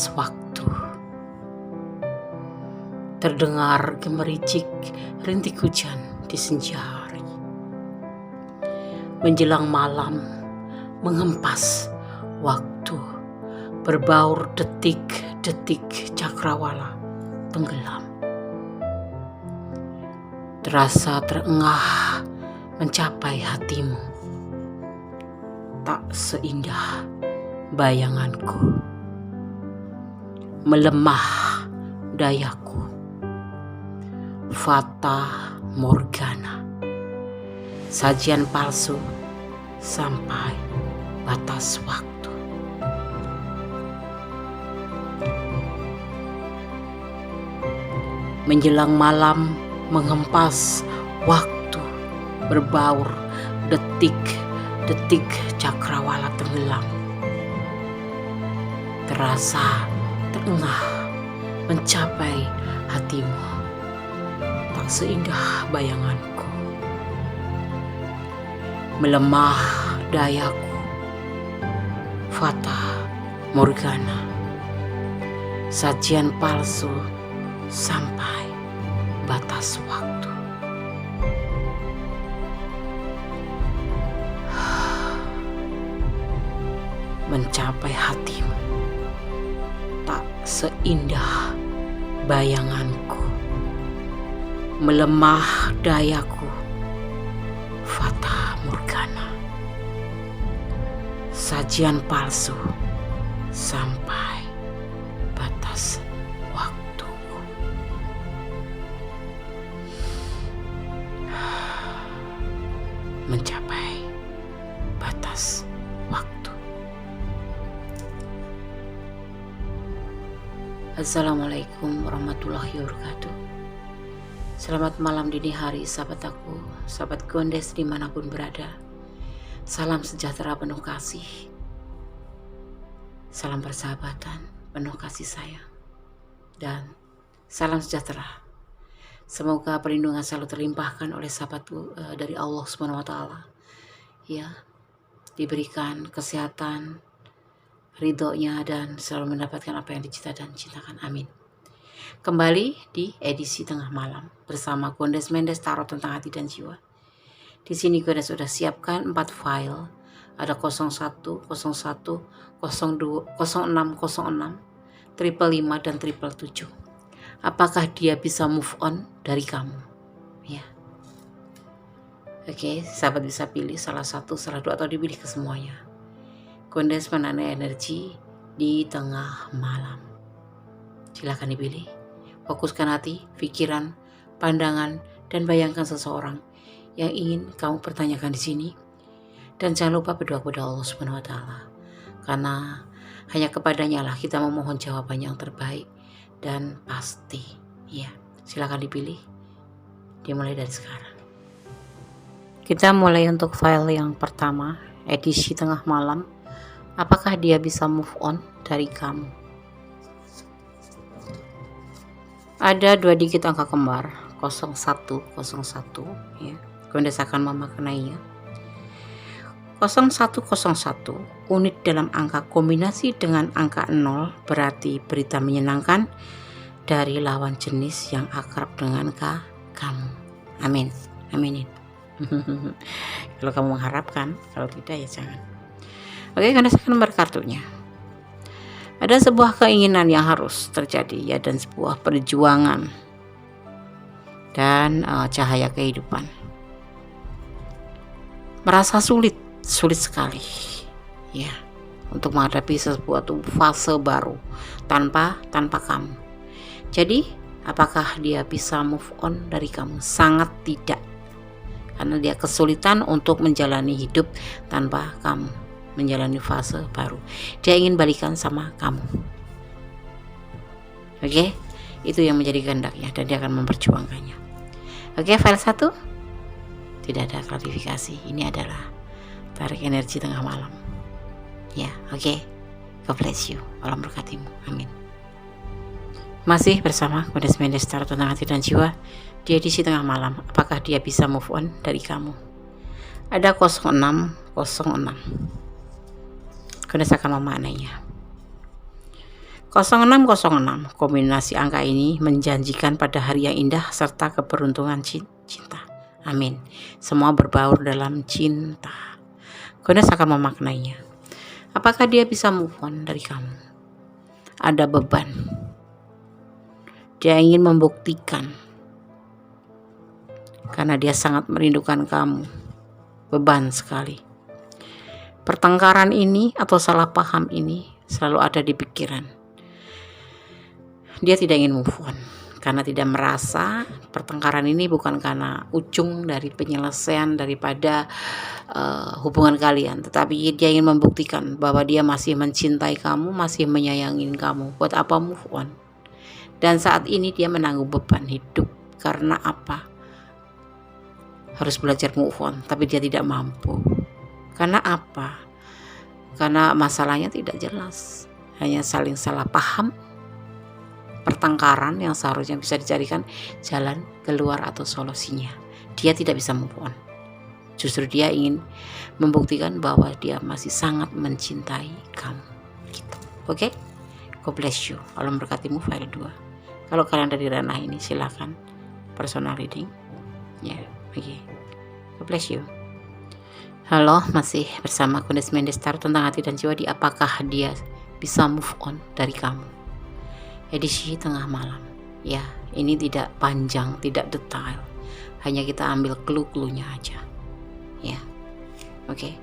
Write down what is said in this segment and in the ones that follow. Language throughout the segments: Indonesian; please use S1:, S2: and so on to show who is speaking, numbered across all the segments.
S1: batas waktu. Terdengar gemericik rintik hujan di senja hari. Menjelang malam mengempas waktu, berbaur detik-detik cakrawala tenggelam. Terasa terengah mencapai hatimu, tak seindah bayanganku. Melemah dayaku, fata morgana, sajian palsu sampai batas waktu. Menjelang malam mengempas waktu, berbaur detik-detik cakrawala tenggelam. Terasa terengah mencapai hatimu, tak seindah bayanganku. Melemah dayaku, fata morgana, sajian palsu sampai batas waktu. Mencapai hatimu, tak seindah bayanganku. Melemah dayaku, fata morgana, sajian palsu sampai batas waktu. Mencapai batas waktu. Assalamualaikum warahmatullahi wabarakatuh. Selamat malam dini hari sahabat aku, sahabat Gondes dimanapun berada. Salam sejahtera penuh kasih, salam persahabatan penuh kasih sayang, dan salam sejahtera. Semoga perlindungan selalu terlimpahkan oleh sahabatku dari Allah SWT. Ya, diberikan kesehatan, ridhonya, dan selalu mendapatkan apa yang dicita dan cintakan. Amin. Kembali di edisi tengah malam bersama Gondes Mendes Tarot tentang hati dan jiwa. Di sini Gondes sudah siapkan 4 file. Ada 01, 01, 02, 06, 06, 555 dan 777. Apakah dia bisa move on dari kamu? Ya. Oke, sahabat bisa pilih salah satu, salah dua, atau dipilih ke semuanya. Gondes menanai energi di tengah malam. Silakan dipilih. Fokuskan hati, pikiran, pandangan, dan bayangkan seseorang yang ingin kamu pertanyakan di sini. Dan jangan lupa berdoa kepada Allah SWT, karena hanya kepadanya lah kita memohon jawaban yang terbaik dan pasti. Ya, silakan dipilih. Dimulai dari sekarang. Kita mulai untuk file yang pertama, edisi tengah malam. Apakah dia bisa move on dari kamu? Ada 2 digit angka kembar, 0101, ya. Gondes akan memaknainya. 0101 unit dalam angka kombinasi dengan angka 0 berarti berita menyenangkan dari lawan jenis yang akrab dengan kamu. Amin. Aminin. Kalau kamu mengharapkan, kalau tidak ya jangan. Oke, Gondes akan nomor kartunya. Ada sebuah keinginan yang harus terjadi, ya, dan sebuah perjuangan dan cahaya kehidupan. Merasa sulit sekali, ya, untuk menghadapi sesuatu fase baru tanpa kamu. Jadi, apakah dia bisa move on dari kamu? Sangat tidak, karena dia kesulitan untuk menjalani hidup tanpa kamu, menjalani fase baru. Dia ingin balikan sama kamu. Oke, itu yang menjadi kehendaknya dan dia akan memperjuangkannya. Oke, file 1 tidak ada klarifikasi. Ini adalah tarik energi tengah malam. Ya, oke. God bless you. Allah berkatimu. Amin. Masih bersama Gondes Mendes Tarot tentang hati dan jiwa di edisi tengah malam. Apakah dia bisa move on dari kamu? Ada 0606. Gondes akan memaknainya. 0606, kombinasi angka ini menjanjikan pada hari yang indah serta keberuntungan cinta. Amin. Semua berbaur dalam cinta. Gones akan memaknainya. Apakah dia bisa move on dari kamu? Ada beban. Dia ingin membuktikan karena dia sangat merindukan kamu. Beban sekali. Pertengkaran ini atau salah paham ini selalu ada di pikiran. Dia tidak ingin move on karena tidak merasa pertengkaran ini bukan karena ujung dari penyelesaian daripada hubungan kalian, tetapi dia ingin membuktikan bahwa dia masih mencintai kamu, masih menyayangi kamu. Buat apa move on? Dan saat ini dia menanggung beban hidup. Karena apa? Harus belajar move on, tapi dia tidak mampu. Karena apa? Karena masalahnya tidak jelas, hanya saling salah paham. Pertengkaran yang seharusnya bisa dicarikan jalan keluar atau solusinya. Dia tidak bisa move on. Justru dia ingin membuktikan bahwa dia masih sangat mencintai kamu. Gitu. Oke? God bless you. Allah memberkatimu file 2. Kalau kalian dari ranah ini silakan personal reading. Ya, oke. God bless you. Halo, masih bersama Goddess Mendestar tentang hati dan jiwa di apakah dia bisa move on dari kamu. Edisi tengah malam. Ya, ini tidak panjang, tidak detail. Hanya kita ambil clue-cluenya aja. Ya. Oke.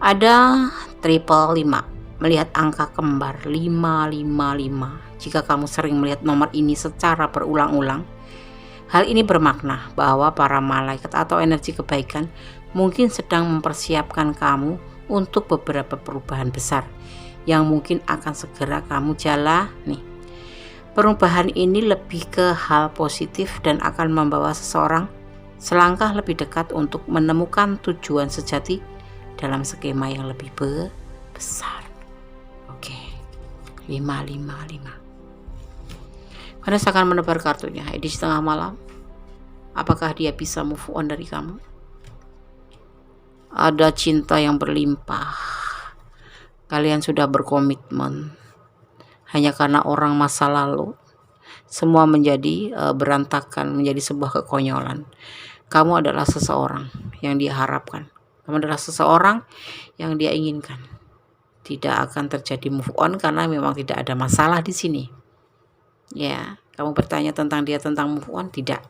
S1: Ada triple 5. Melihat angka kembar 555. Jika kamu sering melihat nomor ini secara berulang-ulang, hal ini bermakna bahwa para malaikat atau energi kebaikan mungkin sedang mempersiapkan kamu untuk beberapa perubahan besar yang mungkin akan segera kamu jalani. Perubahan ini lebih ke hal positif dan akan membawa seseorang selangkah lebih dekat untuk menemukan tujuan sejati dalam skema yang lebih besar. Oke, 555. Karena saya akan menebar kartunya edisi tengah malam. Apakah dia bisa move on dari kamu? Ada cinta yang berlimpah. Kalian sudah berkomitmen. Hanya karena orang masa lalu, semua menjadi berantakan, menjadi sebuah kekonyolan. Kamu adalah seseorang yang dia harapkan. Kamu adalah seseorang yang dia inginkan. Tidak akan terjadi move on karena memang tidak ada masalah di sini. Ya, kamu bertanya tentang dia tentang move on? Tidak.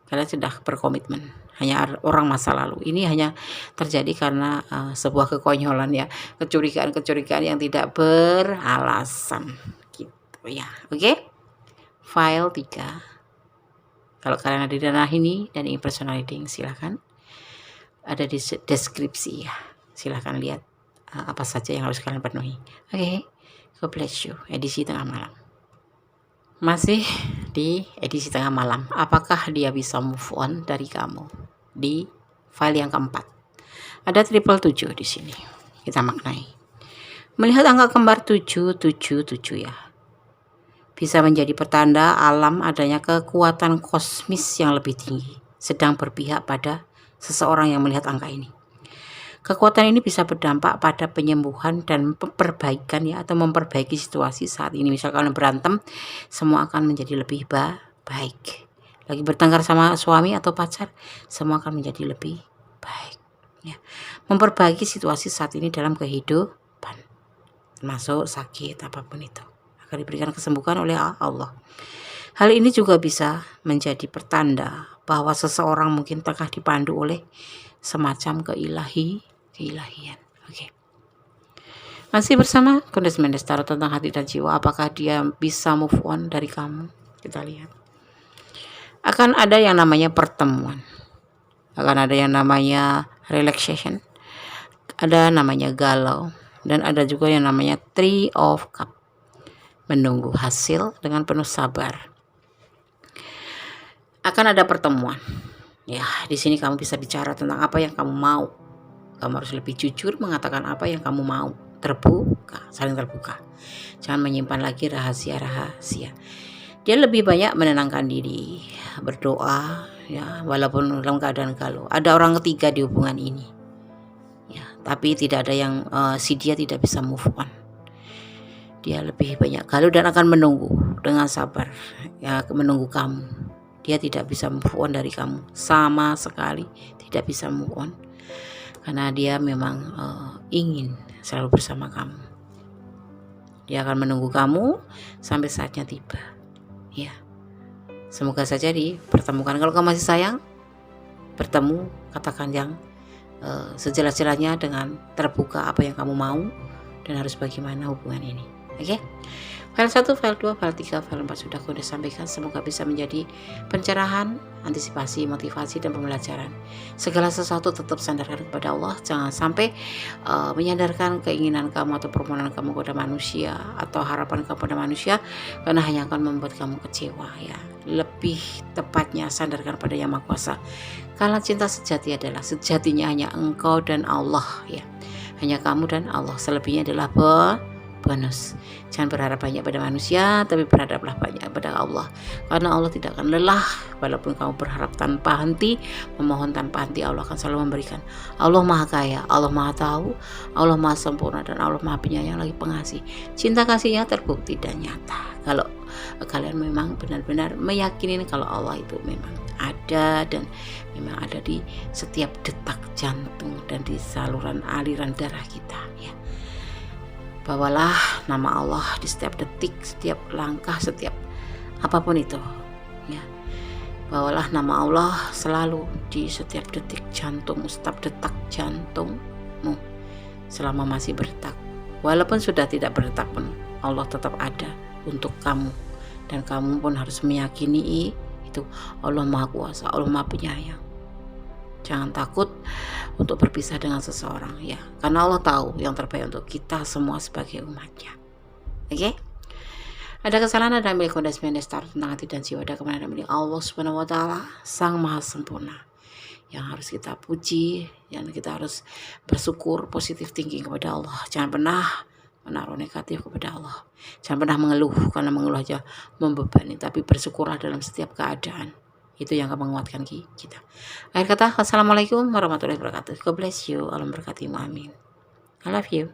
S1: Kalian sudah berkomitmen. Hanya orang masa lalu. Ini hanya terjadi karena sebuah kekonyolan ya, kecurigaan-kecurigaan yang tidak beralasan gitu ya. Oke? File 3. Kalau kalian ada di ranah ini dan ingin personal reading, silahkan. Ada di deskripsi ya. Silahkan lihat apa saja yang harus kalian penuhi. Oke? God bless you. Edisi tengah malam. Masih di edisi tengah malam. Apakah dia bisa move on dari kamu? Di file yang keempat. Ada triple 7 di sini. Kita maknai. Melihat angka kembar 777 ya. Bisa menjadi pertanda alam adanya kekuatan kosmis yang lebih tinggi sedang berpihak pada seseorang yang melihat angka ini. Kekuatan ini bisa berdampak pada penyembuhan dan perbaikan ya, atau memperbaiki situasi saat ini. Misalkan kalian berantem, semua akan menjadi lebih baik. Lagi bertengkar sama suami atau pacar, semua akan menjadi lebih baik. Ya. Memperbaiki situasi saat ini dalam kehidupan, termasuk sakit apapun itu, akan diberikan kesembuhan oleh Allah. Hal ini juga bisa menjadi pertanda bahwa seseorang mungkin tengah dipandu oleh semacam keilahian. Oke. Masih bersama Goddess Mendestar tentang hati dan jiwa. Apakah dia bisa move on dari kamu? Kita lihat. Akan ada yang namanya pertemuan. Akan ada yang namanya relaxation. Ada namanya galau. Dan ada juga yang namanya Three of Cup. Menunggu hasil dengan penuh sabar. Akan ada pertemuan. Ya, di sini kamu bisa bicara tentang apa yang kamu mau. Kamu harus lebih jujur mengatakan apa yang kamu mau. Terbuka, saling terbuka. Jangan menyimpan lagi rahasia-rahasia. Dia lebih banyak menenangkan diri, berdoa, ya, walaupun dalam keadaan galau. Ada orang ketiga di hubungan ini. Ya, tapi tidak ada yang dia tidak bisa move on. Dia lebih banyak galau dan akan menunggu dengan sabar, ya, menunggu kamu. Dia tidak bisa move on dari kamu, sama sekali tidak bisa move on, karena dia memang ingin selalu bersama kamu. Dia akan menunggu kamu sampai saatnya tiba. Ya, semoga saja dipertemukan. Kalau kamu masih sayang, bertemu, katakan yang sejelas-jelasnya dengan terbuka apa yang kamu mau dan harus bagaimana hubungan ini. Oke? File 1, file 2, file 3, file 4 sudah aku sampaikan. Semoga bisa menjadi pencerahan, antisipasi, motivasi, dan pembelajaran. Segala sesuatu tetap sandarkan kepada Allah. Jangan sampai menyandarkan keinginan kamu atau permohonan kamu kepada manusia atau harapan kamu kepada manusia, karena hanya akan membuat kamu kecewa. Ya, lebih tepatnya sandarkan pada Yang Maha Kuasa. Karena cinta sejati adalah sejatinya hanya engkau dan Allah. Ya, hanya kamu dan Allah. Selebihnya adalah bonus. Jangan berharap banyak pada manusia, tapi berharaplah banyak pada Allah, karena Allah tidak akan lelah. Walaupun kamu berharap tanpa henti, memohon tanpa henti, Allah akan selalu memberikan. Allah Maha Kaya, Allah Maha Tahu, Allah Maha Sempurna, dan Allah Maha Penyayang lagi Pengasih. Cinta kasihnya terbukti dan nyata kalau kalian memang benar-benar meyakini kalau Allah itu memang ada dan memang ada di setiap detak jantung dan di saluran aliran darah kita. Ya, bawalah nama Allah di setiap detik, setiap langkah, setiap apapun itu. Ya, bawalah nama Allah selalu di setiap detik jantung, setiap detak jantungmu selama masih berdetak. Walaupun sudah tidak berdetak pun, Allah tetap ada untuk kamu, dan kamu pun harus meyakini itu Allah Maha Kuasa, Allah Maha Penyayang. Jangan takut untuk berpisah dengan seseorang, ya, karena Allah tahu yang terbaik untuk kita semua sebagai umatnya. Oke? Ada kesalahan, ada milik kondisi mendes tentang hati dan jiwa, ada kebenaran milik Allah Subhanahu Wa Taala, Sang Maha Sempurna, yang harus kita puji, yang kita harus bersyukur, positive thinking kepada Allah. Jangan pernah menaruh negatif kepada Allah. Jangan pernah mengeluh, karena mengeluh aja membebani, tapi bersyukurlah dalam setiap keadaan. Itu yang akan menguatkan kita. Akhir kata, assalamualaikum warahmatullahi wabarakatuh. God bless you. Allah memberkatimu. Amin. I love you.